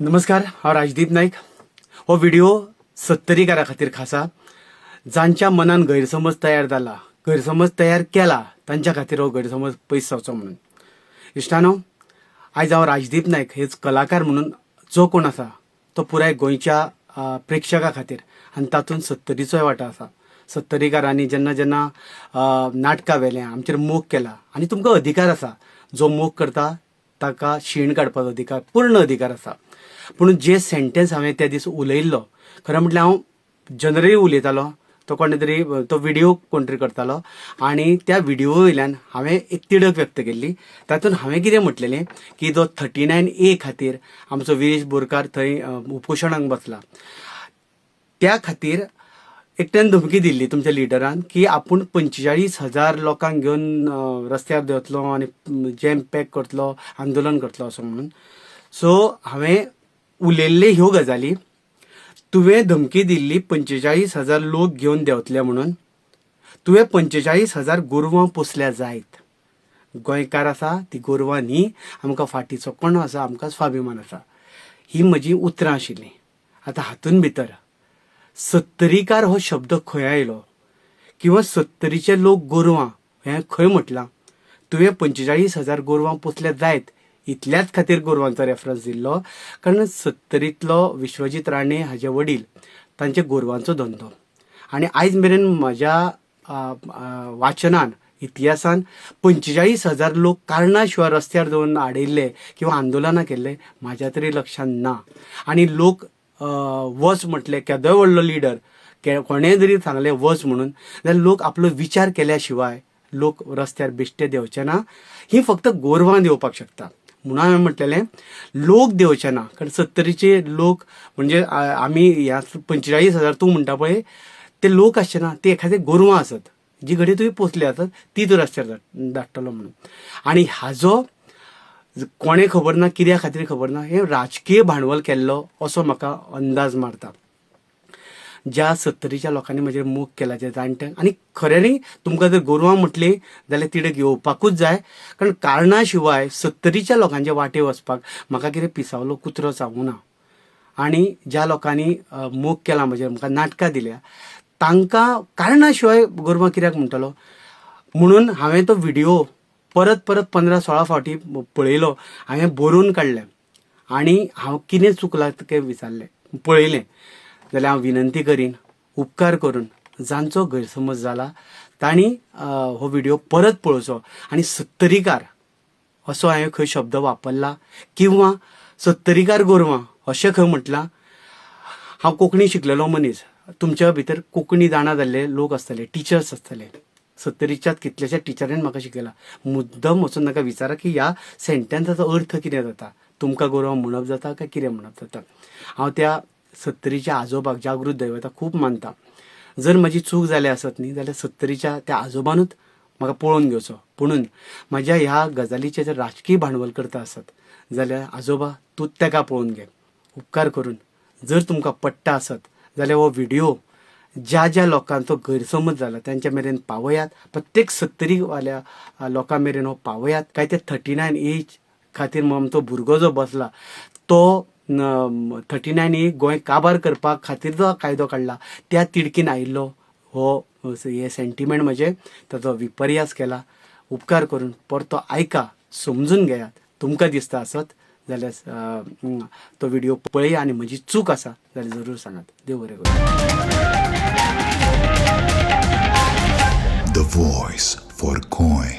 नमस्कार, हांव राजदीप नाईक. हो व्हिडिओ 70कारां खातीर खासा, जांच्या मनान गैरसमज तयार जाला, गैरसमज तयार केला, तांच्या खातीर हो गैरसमज पयस जावचो म्हणून. इश्टानो, आयज हांव राजदीप नाईक हेच कलाकार म्हणून जो कोण आसा तो पुराय गोंयच्या प्रेक्षकां खातीर आनी तातूंत 70चोय वांटो आसा. 70कारांनी जेन्ना जेन्ना नाटकां वेलें, आमचेर मोग केला आनी तुमकां अधिकार आसा, जो मोग करता ताका शीण काडपाचो अधिकार, पूर्ण अधिकार आसा. पूण जे सेंटेन्स हांवें त्या दीस उलयल्लो, खरें म्हटल्यार हांव जनरली उलयतालो, तो कोणे तरी तो व्हिडिओ कोण तरी करतालो आनी त्या व्हिडिओ वयल्यान हांवें एक तिडक व्यक्त केल्ली. तातूंत हांवें कितें म्हटलेलें की जो 39A खातीर आमचो विरेश बोरकार थंय उपोशणाक बसला, त्या खातीर एकट्यान धमकी दिल्ली तुमच्या लिडरान की आपूण 45,000 लोकांक घेवन रस्त्यार देंवतलो आनी जॅम पॅक करतलो, आंदोलन करतलो असो म्हणून. सो हांवें उलयल्ले ह्यो गजाली, तुवें धमकी दिल्ली 45,000 लोक घेवन देंवतले म्हणून. तुवें 45,000 गोरवां पोसल्या जायत. गोंयकार आसा ती गोरवां न्ही, आमकां फाटीचो कणो आसा, आमकां स्वाभिमान आसा. ही म्हजी उतरां आशिल्लीं. आतां हातून भितर 70कार हो शब्द खंय आयलो किंवा 70चे लोक गोरवां हें खंय म्हटलां. तुवें 45,000 गोरवां पोसल्या जायत इतल्याच खातीर गोरवांचो रेफरन्स दिल्लो, कारण 70तलो विश्वजीत राणे हाजे वडील, तांचे गोरवांचो धंदो. आनी आयज मेरेन म्हज्या वाचनान, इतिहासान 45,000 लोक कारणां शिवाय रस्त्यार दवरून आडयल्ले किंवा आंदोलनां केल्ले म्हाज्या तरी लक्षांत ना. आनी लोक वच म्हटले, केदोय व्हडलो लिडर कोणेंय जरी सांगलें वच म्हणून, जाल्यार लोक आपलो विचार केल्या शिवाय लोक रस्त्यार बेश्टे देंवचे ना. ही फक्त गोरवां देंवपाक शकता म्हणून हांवें म्हटलेलें लोक देंवचे ना. कारण 70चे लोक म्हणजे आमी ह्या 45,000 तूं म्हणटा पळय ते लोक आसचे ना, ते एखादे गोरवां आसत जी घडी तुवें पोसली आसत, ती तूं रस्त्यार धाडटलो म्हणून. आनी हाजो कोणें खबर ना, कित्या खातीर खबर ना, हें राजकीय भांडवल केल्लो असो म्हाका अंदाज मारता. ज्या 70च्या लोकांनी म्हजेर मोग केला, जे जाणट्यांक, आनी खऱ्यांनी तुमकां जर गोरवां म्हटली जाल्यार तिडक येवपाकूच जाय. कारण कारणां शिवाय 70च्या लोकांचे वाटे वचपाक म्हाका कितें पिसावलो कुत्रो चावूं ना. आनी ज्या लोकांनी मोग केला म्हजेर, म्हाका नाटकां दिल्या, तांकां कारणां शिवाय गोरवां कित्याक म्हणटलो म्हणून हांवें तो व्हिडिओ परत परत 15-16 फावटी पळयलो. हांवें बरोवन काडलें आनी हांव कितें चुकलां तें विचारलें, पळयलें जाल्यार हांव विनंती करीन, उपकार करून जांचो गैरसमज जाला तांणी हो व्हिडिओ परत पळोवचो. आनी 70कार असो हांवें खंय शब्द वापरला किंवा 70कार गोरवां अशें खंय म्हटलां. हांव कोंकणी शिकलेलो मनीस, तुमच्या भितर कोंकणी जाणा जाल्ले लोक आसतले, टिचर्स आसतले. 70च्याच कितलेशे टिचरीन म्हाका शिकयला, मुद्दम वचून नाका विचारा की ह्या सेंटेन्साचो अर्थ कितें जाता, तुमकां गोरवां म्हणप जाता काय कितें म्हणप जाता. हांव त्या 70च्या आजोबाक, जागृत दैवताक खूब मानता. जर म्हजी चूक जाली आसत न्ही जाल्यार 70च्या त्या आजोबानूच म्हाका पळोवन घेवचो. पुणून म्हाज्या ह्या गजालीचें जर राजकीय भांडवल करता आसत जाल्यार आजोबा तूंच ताका पळोवन घे. उपकार करून जर तुमकां पडटा आसत जाल्यार हो व्हिडिओ ज्या ज्या लोकांचो गैरसमज जाला त्यांच्या मेरेन पावयात. प्रत्येक 70वाल्या लोकां मेरेन हो पावयात. काय ते 39A खातीर आमचो भुरगो जो बसला तो 39A गोंय काबार करपा खातीर जो कायदो काडला त्या तिडकीन आयिल्लो हो हे सेंटिमेंट म्हजे ताचो विपर्यास केला. उपकार करून परतो आयका, समजून घेयात. तुमकां दिसता आसत जाल्यार तो व्हिडिओ पळया आनी म्हजी चूक आसा जाल्यार जरूर सांगात. देव बरें करूं. The voice for Koi.